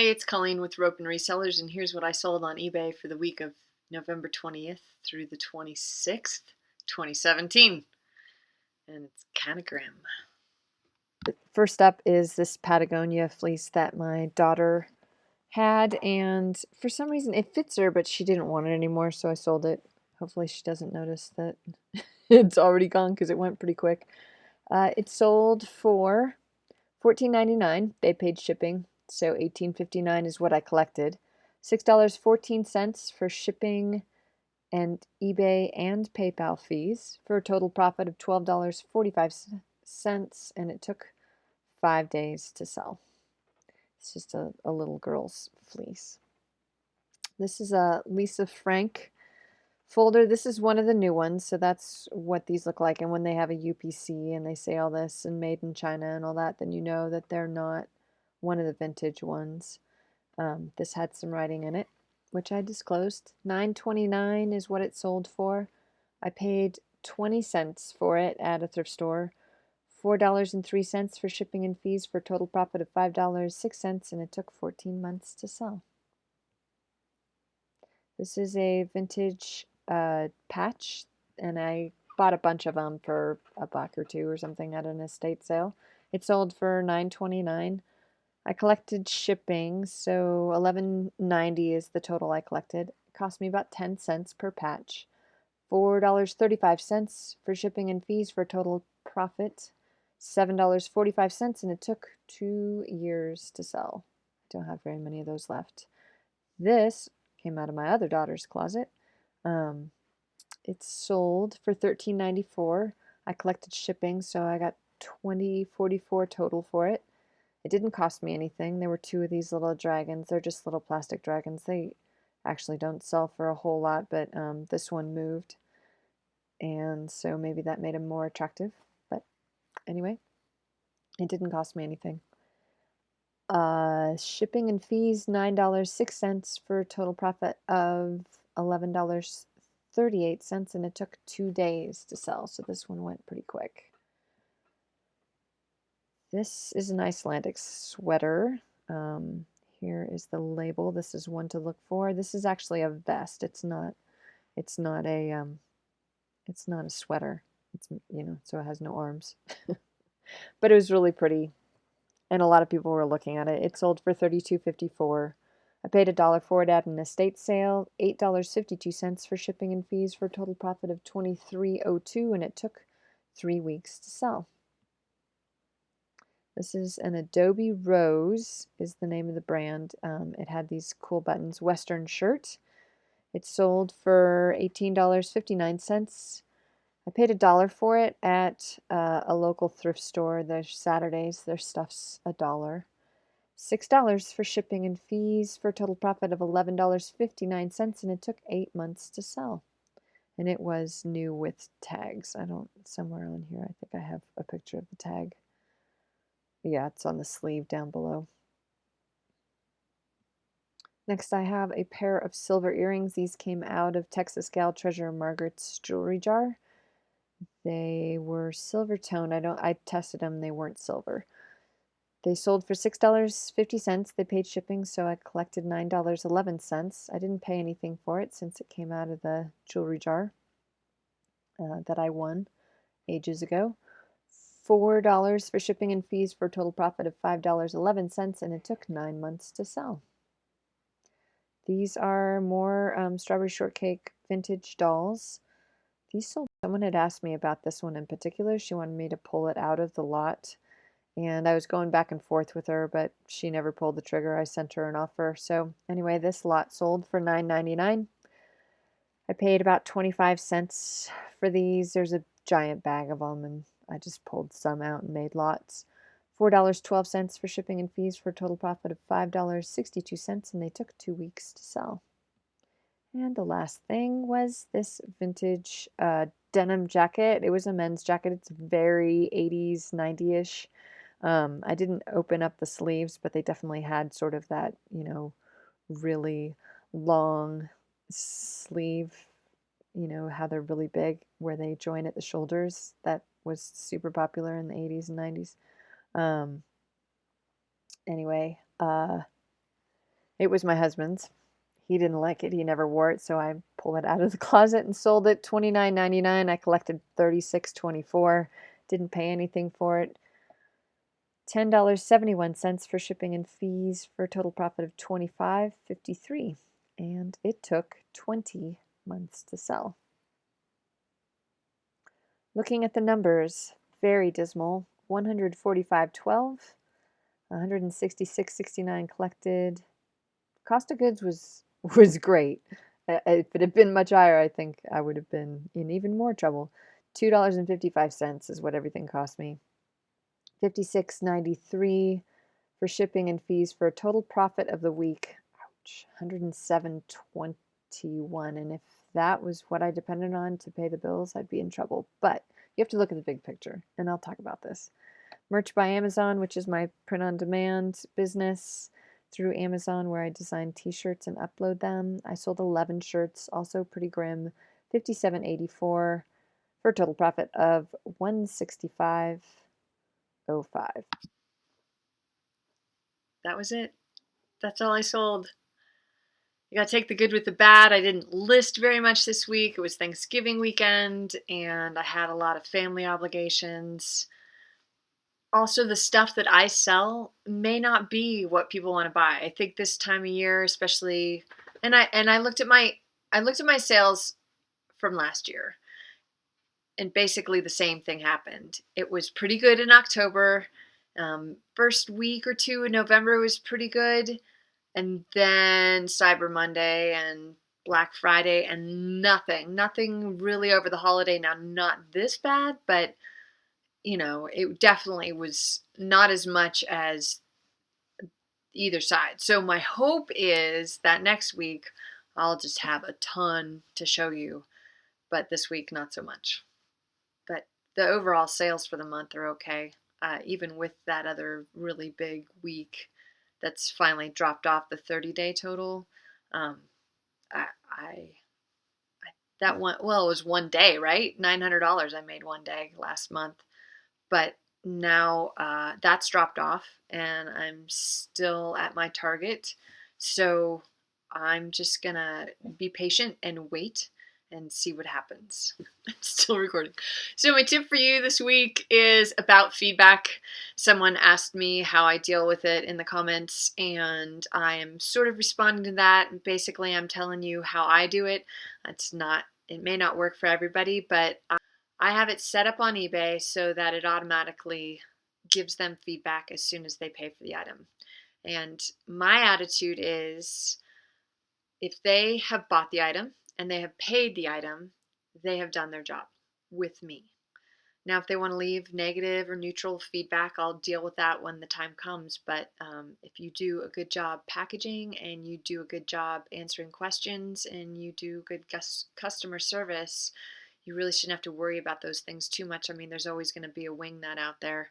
Hey, it's Colleen with Rope and Resellers, and here's what I sold on eBay for the week of November 20th through the 26th, 2017. And it's kind of grim. First up is this Patagonia fleece that my daughter had, and for some reason it fits her, but she didn't want it anymore, so I sold it. Hopefully she doesn't notice that it's already gone because it went pretty quick. It sold for $14.99. They paid shipping, so $18.59 is what I collected. $6.14 for shipping and eBay and PayPal fees for a total profit of $12.45, and it took 5 days to sell. It's just a little girl's fleece. This is a Lisa Frank folder. This is one of the new ones, so that's what these look like. And when they have a UPC and they say all this and made in China and all that, then you know that they're not one of the vintage ones. This had some writing in it, which I disclosed. $9.29 is what it sold for. I paid 20 cents for it at a thrift store. $4.03 for shipping and fees for a total profit of $5.06, and it took 14 months to sell. This is a vintage patch, and I bought a bunch of them for $1 or $2 or something at an estate sale. It sold for $9.29. I collected shipping, so $11.90 is the total I collected. It cost me about 10 cents per patch. $4.35 for shipping and fees for a total profit $7.45, and it took 2 years to sell. I don't have very many of those left. This came out of my other daughter's closet. It's sold for $13.94. I collected shipping, so I got $20.44 total for it. It didn't cost me anything. There were 2 of these little dragons. They're just little plastic dragons. They actually don't sell for a whole lot, but this one moved, and so maybe that made them more attractive. But anyway, it didn't cost me anything. Shipping and fees, $9.06 for a total profit of $11.38, and it took 2 days to sell, so this one went pretty quick. This is an Icelandic sweater. Here is the label. This is one to look for. This is actually a vest. It's not a sweater. It's, so it has no arms. But it was really pretty, and a lot of people were looking at it. It sold for $32.54. I paid $1 for it at an estate sale, $8.52 for shipping and fees for a total profit of $23.02, and it took 3 weeks to sell. This is an Adobe Rose is the name of the brand. It had these cool buttons. Western shirt. It sold for $18.59. I paid $1 for it at a local thrift store. There's Saturdays. Their stuff's $1. $6 for shipping and fees for a total profit of $11.59, and it took 8 months to sell. And it was new with tags. Somewhere on here, I think I have a picture of the tag. Yeah, it's on the sleeve down below. Next, I have a pair of silver earrings. These came out of Texas Gal Treasure Margaret's jewelry jar. They were silver tone. I tested them. They weren't silver. They sold for $6.50. They paid shipping, so I collected $9.11. I didn't pay anything for it since it came out of the jewelry jar that I won ages ago. $4 for shipping and fees for a total profit of $5.11, and it took 9 months to sell. These are more strawberry shortcake vintage dolls. These sold. Someone had asked me about this one in particular. She wanted me to pull it out of the lot, and I was going back and forth with her, but she never pulled the trigger. I sent her an offer. So anyway, this lot sold for $9.99. I paid about 25 cents for these. There's a giant bag of them, and I just pulled some out and made lots. $4.12 for shipping and fees for a total profit of $5.62, and they took 2 weeks to sell. And the last thing was this vintage denim jacket. It was a men's jacket. It's very 80s, 90-ish. I didn't open up the sleeves, but they definitely had sort of that, really long sleeve, how they're really big, where they join at the shoulders. That was super popular in the 80s and 90s. Anyway, It was my husband's. He didn't like it. He never wore it, so I pulled it out of the closet and sold it $29.99. I collected $36.24. Didn't pay anything for it. $10.71 for shipping and fees for a total profit of $25.53. And it took 20 months to sell. Looking at the numbers, very dismal. 145.12, 166.69 collected. Cost of goods was great. If it had been much higher, I think I would have been in even more trouble. $2.55 is what everything cost me. $56.93 for shipping and fees for a total profit of the week. Ouch, $107.21. And if that was what I depended on to pay the bills, I'd be in trouble. But you have to look at the big picture, and I'll talk about this. Merch by Amazon, which is my print-on-demand business through Amazon, where I design t-shirts and upload them. I sold 11 shirts, also pretty grim, $57.84 for a total profit of $165.05. That was it. That's all I sold. You gotta take the good with the bad. I didn't list very much this week. It was Thanksgiving weekend, and I had a lot of family obligations. Also, the stuff that I sell may not be what people want to buy. I think this time of year, especially, and I looked at my sales from last year, and basically the same thing happened. It was pretty good in October. First week or two in November was pretty good. And then Cyber Monday and Black Friday and nothing really over the holiday. Now, not this bad, but it definitely was not as much as either side. So my hope is that next week I'll just have a ton to show you, but this week not so much. But the overall sales for the month are okay, even with that other really big week that's finally dropped off the 30-day total. I, I that one, well, it was one day, right? $900 I made one day last month, but now that's dropped off, and I'm still at my target. So I'm just gonna be patient and wait and see what happens. I'm still recording. So my tip for you this week is about feedback. Someone asked me how I deal with it in the comments, and I am sort of responding to that. Basically, I'm telling you how I do it. It may not work for everybody, but I have it set up on eBay so that it automatically gives them feedback as soon as they pay for the item. And my attitude is, if they have bought the item and they have paid the item, they have done their job with me. Now, if they want to leave negative or neutral feedback, I'll deal with that when the time comes. But if you do a good job packaging, and you do a good job answering questions, and you do good customer service, you really shouldn't have to worry about those things too much. I mean, there's always going to be a wingnut out there,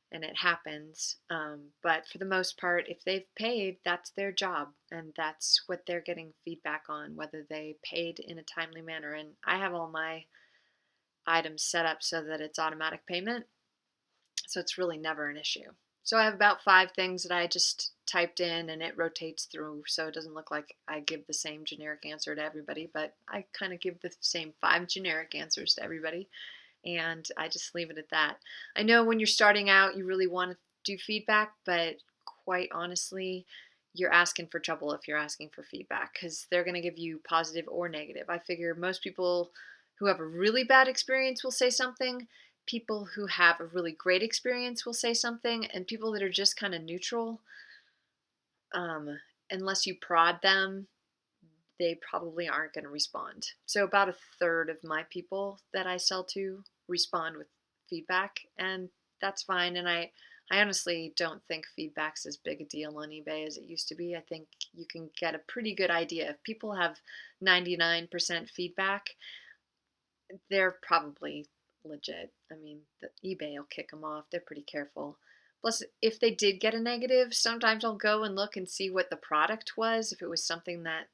and it happens. But for the most part, if they've paid, that's their job, and that's what they're getting feedback on, whether they paid in a timely manner. And I have all my items set up so that it's automatic payment, so it's really never an issue. So I have about 5 things that I just typed in, and it rotates through, so it doesn't look like I give the same generic answer to everybody, but I kind of give the same 5 generic answers to everybody, and I just leave it at that. I know when you're starting out, you really want to do feedback, but quite honestly, you're asking for trouble if you're asking for feedback, because they're going to give you positive or negative. I figure most people who have a really bad experience will say something. People who have a really great experience will say something, and people that are just kind of neutral, unless you prod them, they probably aren't going to respond. So about a third of my people that I sell to respond with feedback, and that's fine. And I honestly don't think feedback's as big a deal on eBay as it used to be. I think you can get a pretty good idea. If people have 99% feedback, they're probably legit. I mean, the eBay will kick them off. They're pretty careful. Plus, if they did get a negative, sometimes I'll go and look and see what the product was, if it was something that,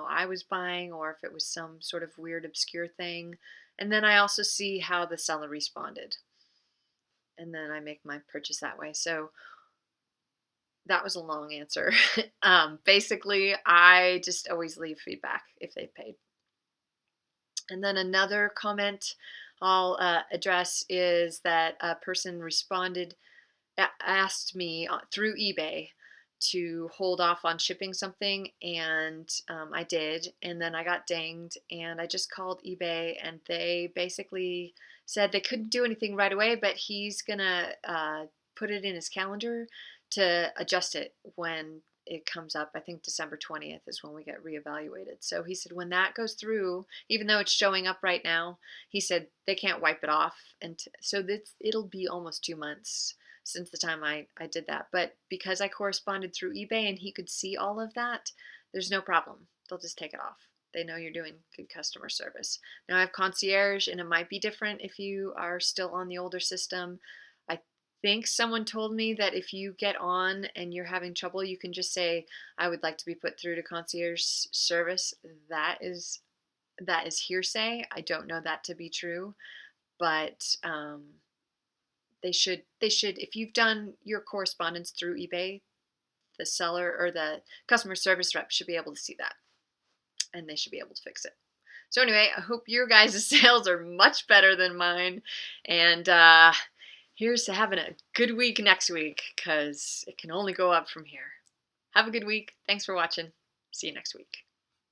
I was buying, or if it was some sort of weird, obscure thing. And then I also see how the seller responded. And then I make my purchase that way. So that was a long answer. Basically, I just always leave feedback if they paid. And then another comment I'll address is that a person responded, asked me through eBay to hold off on shipping something, and I did. And then I got dinged, and I just called eBay, and they basically said they couldn't do anything right away, but he's gonna put it in his calendar to adjust it when it comes up. I think December 20th is when we get reevaluated. So he said when that goes through, even though it's showing up right now, he said they can't wipe it off, and so it'll be almost 2 months since the time I did that. But because I corresponded through eBay and he could see all of that, there's no problem. They'll just take it off. They know you're doing good customer service. Now I have concierge, and it might be different if you are still on the older system. I think someone told me that if you get on and you're having trouble, you can just say, I would like to be put through to concierge service. That is hearsay. I don't know that to be true, but they should if you've done your correspondence through eBay, the seller or the customer service rep should be able to see that, and they should be able to fix it. So anyway, I hope your guys' sales are much better than mine, and here's to having a good week next week, because it can only go up from here. Have a good week. Thanks for watching. See you next week.